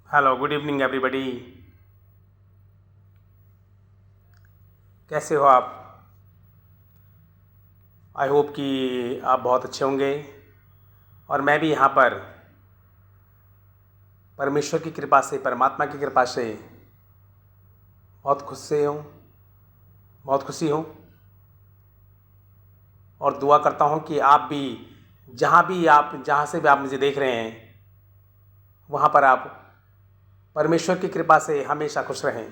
Hello, good evening everybody. कैसे हो आप? आई होप कि आप बहुत अच्छे होंगे। और मैं भी यहाँ पर परमेश्वर की कृपा से, परमात्मा की कृपा से बहुत खुश से हूँ, बहुत खुशी हूँ। और दुआ करता हूँ कि आप भी जहाँ से भी आप मुझे देख रहे हैं, वहाँ पर आप परमेश्वर की कृपा से हमेशा खुश रहें।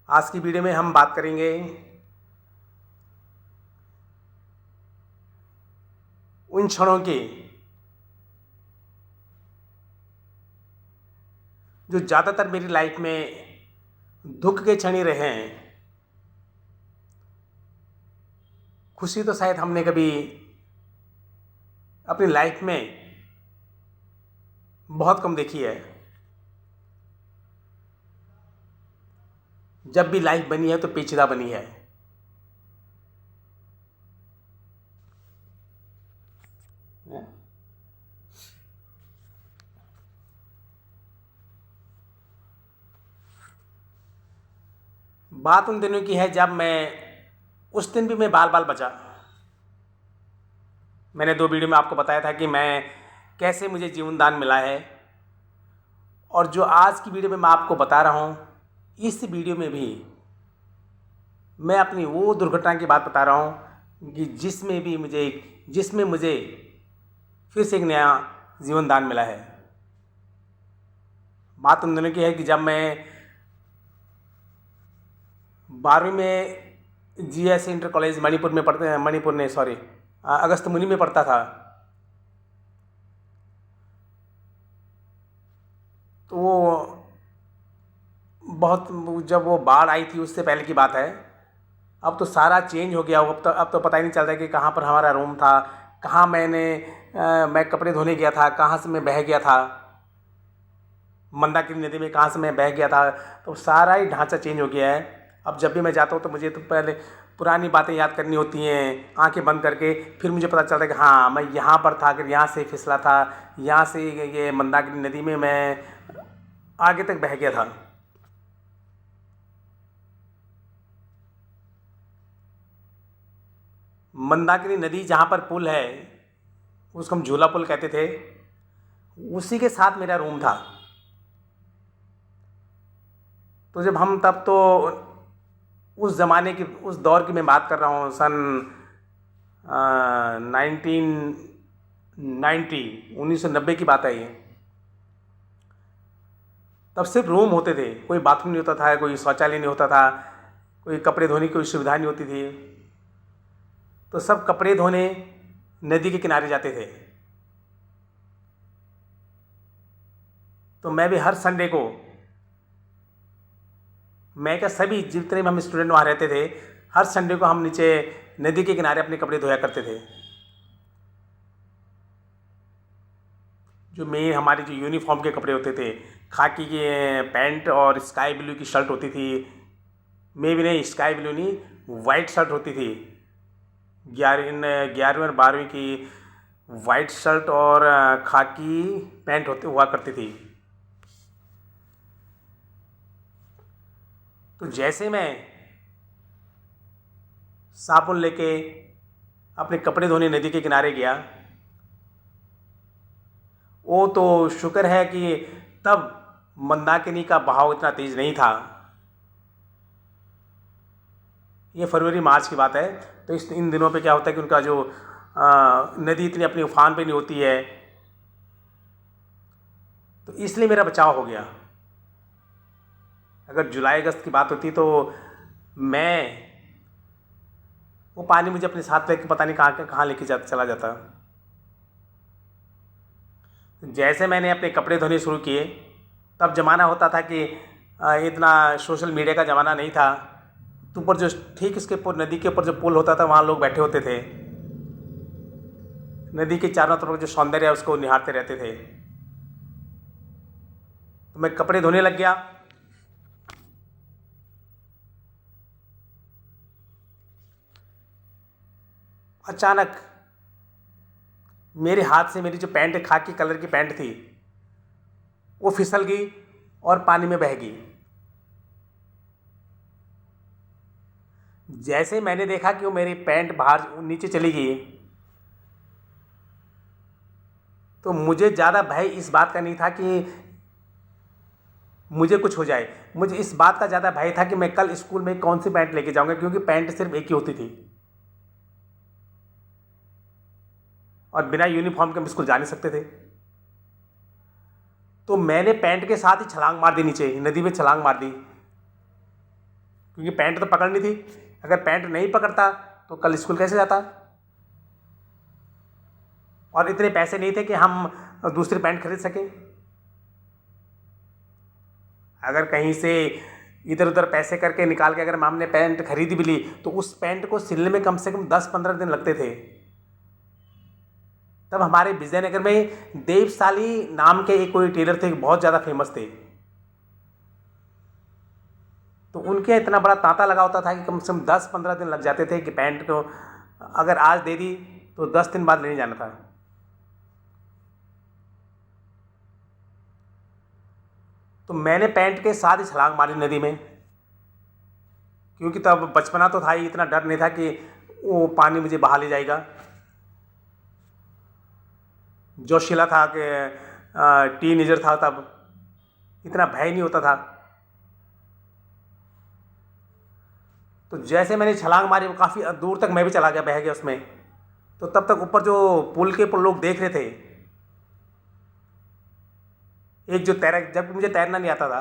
आज की वीडियो में हम बात करेंगे उन क्षणों की जो ज़्यादातर मेरी लाइफ में दुख के क्षण ही रहे हैं। खुशी तो शायद हमने कभी अपनी लाइफ में बहुत कम देखी है। जब भी लाइफ बनी है तो पेचीदा बनी है। बात उन दिनों की है जब उस दिन भी मैं बाल बाल बचा। मैंने 2 वीडियो में आपको बताया था कि मैं कैसे मुझे जीवन दान मिला है। और जो आज की वीडियो में मैं आपको बता रहा हूँ, इस वीडियो में भी मैं अपनी वो दुर्घटना की बात बता रहा हूँ कि जिसमें मुझे फिर से एक नया जीवन दान मिला है। बात उन दिनों की है कि जब मैं 12वीं में GS इंटर कॉलेज अगस्त मुनि में पढ़ता था। तो वो बहुत, जब वो बाढ़ आई थी उससे पहले की बात है। अब तो सारा चेंज हो गया। अब तो पता ही नहीं चलता कि कहाँ पर हमारा रूम था, कहाँ मैं कपड़े धोने गया था, कहाँ से मैं बह गया था, मंदाकिनी नदी में कहाँ से मैं बह गया था। तो सारा ही ढांचा चेंज हो गया है। अब जब भी मैं जाता हूँ तो मुझे तो पहले पुरानी बातें याद करनी होती हैं, आंखें बंद करके। फिर मुझे पता चलता है कि हाँ, मैं यहाँ पर था, अगर यहाँ से फिसला था, यहाँ से ये मंदाकिनी नदी में मैं आगे तक बह गया था। मंदाकिनी नदी जहाँ पर पुल है, उसको हम झूला पुल कहते थे, उसी के साथ मेरा रूम था। तो जब हम तब तो उस ज़माने की, उस दौर की मैं बात कर रहा हूँ, सन 1990 की बात है ये। तब सिर्फ रूम होते थे, कोई बाथरूम नहीं होता था, कोई शौचालय नहीं होता था, कोई कपड़े धोने की कोई सुविधा नहीं होती थी। तो सब कपड़े धोने नदी के किनारे जाते थे। तो मैं भी हर संडे को, मैं क्या, सभी जितने भी हम स्टूडेंट वहाँ रहते थे, हर संडे को हम नीचे नदी के किनारे अपने कपड़े धोया करते थे। जो मेन हमारे जो यूनिफॉर्म के कपड़े होते थे, खाकी के पैंट और स्काई ब्लू की शर्ट होती थी। मे भी नहीं, स्काई ब्लू नहीं, वाइट शर्ट होती थी। 11वीं और 12वीं की वाइट शर्ट और खाकी पैंट हुआ करती थी। तो जैसे मैं साबुन लेके अपने कपड़े धोने नदी के किनारे गया, वो तो शुक्र है कि तब मंदाकिनी का बहाव इतना तेज नहीं था। ये फरवरी मार्च की बात है। तो इन दिनों पे क्या होता है कि उनका जो नदी इतनी अपनी उफान पे नहीं होती है, तो इसलिए मेरा बचाव हो गया। अगर जुलाई अगस्त की बात होती तो वो पानी मुझे अपने साथ लेके पता नहीं कहाँ लेके चला जाता। जैसे मैंने अपने कपड़े धोने शुरू किए, तब ज़माना होता था कि इतना सोशल मीडिया का ज़माना नहीं था। तो ऊपर जो ठीक इसके ऊपर, नदी के ऊपर जो पुल होता था, वहाँ लोग बैठे होते थे, नदी के चारों तरफ जो सौंदर्य है उसको निहारते रहते थे। तो मैं कपड़े धोने लग गया। अचानक मेरे हाथ से मेरी जो पैंट, खाकी कलर की पैंट थी, वो फिसल गई और पानी में बह गई। जैसे मैंने देखा कि वो मेरी पैंट बाहर नीचे चली गई, तो मुझे ज़्यादा भय इस बात का नहीं था कि मुझे कुछ हो जाए। मुझे इस बात का ज़्यादा भय था कि मैं कल स्कूल में कौन सी पैंट लेके जाऊंगा, क्योंकि पैंट सिर्फ एक ही होती थी और बिना यूनिफॉर्म के हम स्कूल जा नहीं सकते थे। तो मैंने पैंट के साथ ही छलांग मार दी, नीचे नदी में छलांग मार दी, क्योंकि पैंट तो पकड़नी थी। अगर पैंट नहीं पकड़ता तो कल स्कूल कैसे जाता, और इतने पैसे नहीं थे कि हम दूसरी पैंट खरीद सकें। अगर कहीं से इधर उधर पैसे करके निकाल के अगर हमने पैंट खरीद भी ली, तो उस पैंट को सिलने में कम से कम 10-15 दिन लगते थे। तब हमारे विजयनगर में देवशाली नाम के एक कोई टेलर थे, बहुत ज़्यादा फेमस थे। तो उनके इतना बड़ा तांता लगा होता था कि कम से कम 10-15 दिन लग जाते थे कि पैंट को अगर आज दे दी तो 10 दिन बाद लेने जाना था। तो मैंने पैंट के साथ ही छलांग मारी नदी में, क्योंकि तब बचपना तो था ही, इतना डर नहीं था कि वो पानी मुझे बहा ले जाएगा। जोशीला था कि टीनेजर था, तब इतना भय नहीं होता था। तो जैसे मैंने छलांग मारी, वो काफ़ी दूर तक मैं भी चला गया, बह गया उसमें। तो तब तक ऊपर जो पुल के ऊपर लोग देख रहे थे, एक जो तैराक, जब मुझे तैरना नहीं आता था,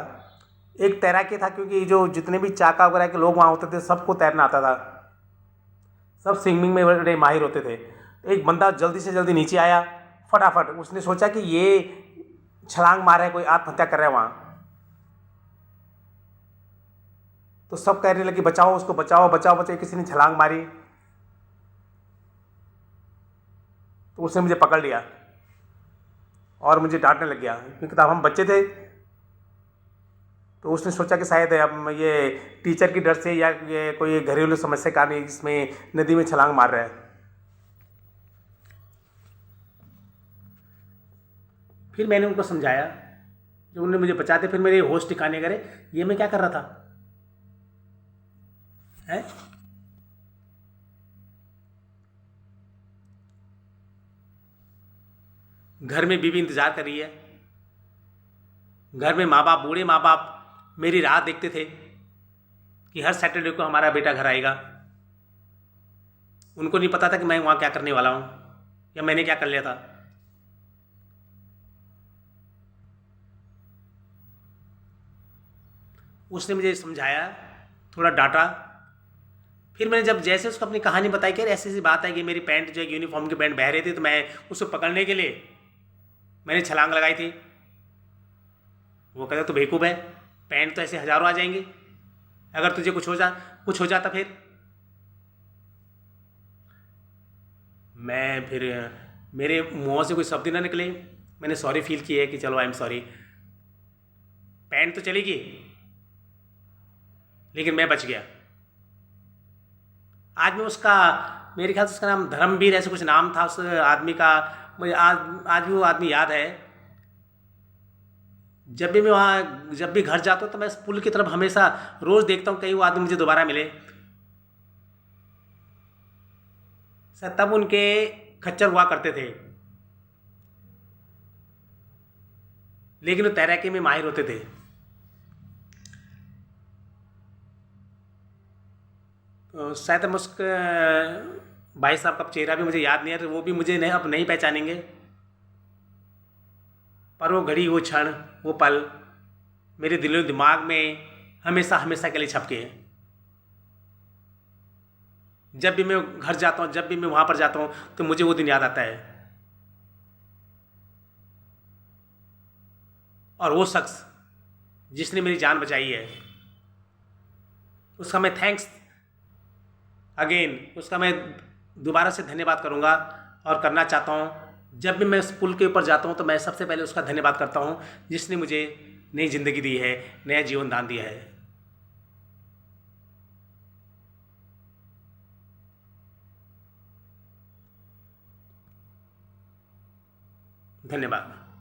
एक तैराकी था, क्योंकि जो जितने भी चाका वगैरह के लोग वहाँ होते थे सबको तैरना आता था, सब स्विमिंग में बड़े माहिर होते थे। एक बंदा जल्दी से जल्दी नीचे आया, फटाफट उसने सोचा कि ये छलांग मारा है, कोई आत्महत्या कर रहा है वहाँ। तो सब कहने लगे बचाओ उसको, बचाओ बचाओ बचाओ। किसी ने छलांग मारी तो उसने मुझे पकड़ लिया और मुझे डांटने लग गया, क्योंकि तब हम बच्चे थे। तो उसने सोचा कि शायद अब ये टीचर की डर से या ये कोई घरेलू समस्या के कारण इसमें नदी में छलांग मार रहा है। फिर मैंने उनको समझाया, जो उन्होंने मुझे बचाते, फिर मेरे होश ठिकाने करे, ये मैं क्या कर रहा था है? घर में बीवी इंतजार कर रही है, घर में माँ बाप, बूढ़े माँ बाप मेरी राह देखते थे कि हर सैटरडे को हमारा बेटा घर आएगा। उनको नहीं पता था कि मैं वहाँ क्या करने वाला हूँ या मैंने क्या कर लिया था। उसने मुझे समझाया, थोड़ा डांटा। फिर मैंने जब जैसे उसको अपनी कहानी बताई कि ऐसी ऐसी बात है कि मेरी पैंट जो है यूनिफॉर्म की पैंट बह रही थी, तो मैं उसको पकड़ने के लिए मैंने छलांग लगाई थी। वो कहता तो बेवकूफ़ है, पैंट तो ऐसे हज़ारों आ जाएंगे, अगर तुझे कुछ हो जाता फिर। मैं फिर मेरे मुँह से कोई शब्द ना निकले, मैंने सॉरी फील किया है कि चलो आई एम सॉरी, पैंट तो चली गई लेकिन मैं बच गया। आज मैं उसका, मेरे ख्याल से उसका नाम धर्मवीर ऐसे कुछ नाम था उस आदमी का, मुझे आज भी वो आदमी याद है। जब भी मैं वहाँ, जब भी घर जाता हूँ तो मैं इस पुल की तरफ हमेशा रोज़ देखता हूँ, कहीं वो आदमी मुझे दोबारा मिले। शायद तब उनके खच्चर हुआ करते थे, लेकिन वो तैराकी में माहिर होते थे। तो शायद हम उसके भाई साहब का चेहरा भी मुझे याद नहीं है, तो वो भी मुझे नहीं, अब नहीं पहचानेंगे, पर वो घड़ी, वो क्षण, वो पल मेरे दिलो दिमाग में हमेशा हमेशा के लिए छपके हैं। जब भी मैं घर जाता हूँ, जब भी मैं वहाँ पर जाता हूँ, तो मुझे वो दिन याद आता है। और वो शख्स जिसने मेरी जान बचाई है, उसका मैं थैंक्स अगेन, उसका मैं दोबारा से धन्यवाद करूँगा और करना चाहता हूँ। जब भी मैं उस पुल के ऊपर जाता हूँ तो मैं सबसे पहले उसका धन्यवाद करता हूँ, जिसने मुझे नई ज़िंदगी दी है, नया जीवन दान दिया है। धन्यवाद।